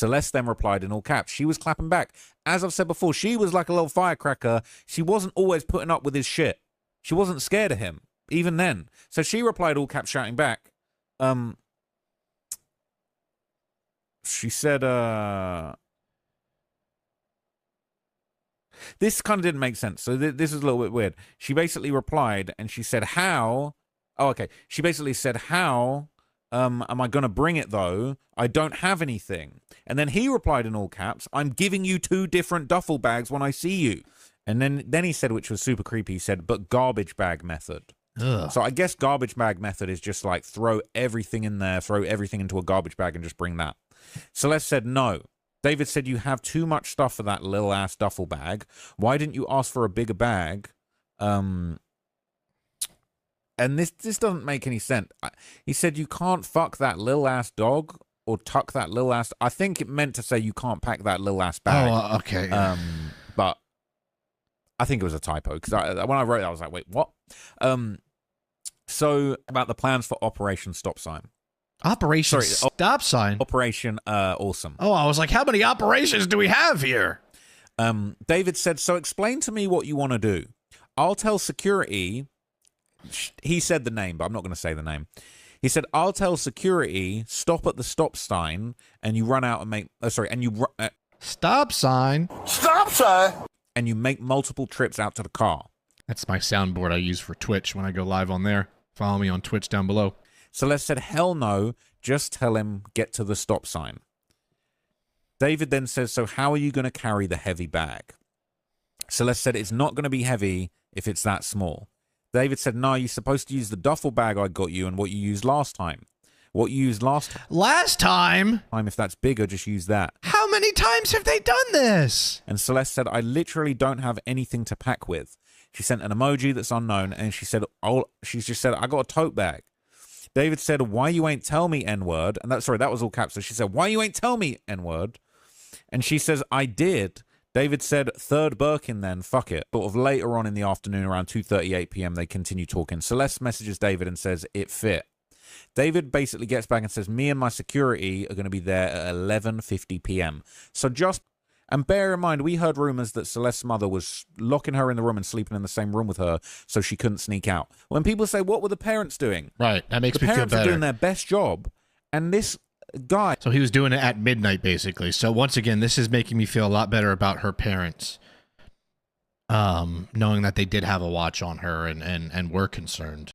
Celeste then replied in all caps. She was clapping back. As I've said before, she was like a little firecracker. She wasn't always putting up with his shit. She wasn't scared of him, even then. So she replied all caps, shouting back. She said, this kind of didn't make sense. So this is a little bit weird. She basically replied and she said, how? Oh, okay. She basically said, how am I going to bring it, though? I don't have anything. And then he replied in all caps, I'm giving you 2 different duffel bags when I see you. And then he said, which was super creepy, he said, but garbage bag method. Ugh. So I guess garbage bag method is just like throw everything in there, throw everything into a garbage bag and just bring that. Celeste said, no. David said, you have too much stuff for that little ass duffel bag. Why didn't you ask for a bigger bag? And this doesn't make any sense. He said, you can't fuck that little ass dog or tuck that little ass. I think it meant to say you can't pack that little ass bag. Oh, okay. But I think it was a typo because when I wrote it, I was like, wait, what? So about the plans for Operation Stop Sign. Operation Stop Sign? Operation Awesome. Oh, I was like, how many operations do we have here? David said, so explain to me what you want to do. I'll tell security. He said the name, but I'm not going to say the name. He said, I'll tell security, stop at the stop sign, and you run out and make... stop sign? Stop sign? And you make multiple trips out to the car. That's my soundboard I use for Twitch when I go live on there. Follow me on Twitch down below. Celeste said, hell no, just tell him get to the stop sign. David then says, so how are you going to carry the heavy bag? Celeste said, it's not going to be heavy if it's that small. David said, no, you're supposed to use the duffel bag I got you and what you used last time. What you used last time. Last time? If that's bigger, just use that. How many times have they done this? And Celeste said, I literally don't have anything to pack with. She sent an emoji that's unknown, and she said, she's just said, I got a tote bag. David said, why you ain't tell me N-word? And that was all caps. So she said, why you ain't tell me N-word? And she says, I did. David said, third Birkin then, fuck it. Sort of later on in the afternoon, around 2:38 p.m., they continue talking. Celeste messages David and says, it fit. David basically gets back and says, me and my security are going to be there at 11:50 p.m. So and bear in mind, we heard rumors that Celeste's mother was locking her in the room and sleeping in the same room with her so she couldn't sneak out. When people say, what were the parents doing? Right, that makes me feel better. The parents are doing their best job, and this guy... So he was doing it at midnight, basically. So once again, this is making me feel a lot better about her parents. Knowing that they did have a watch on her and were concerned.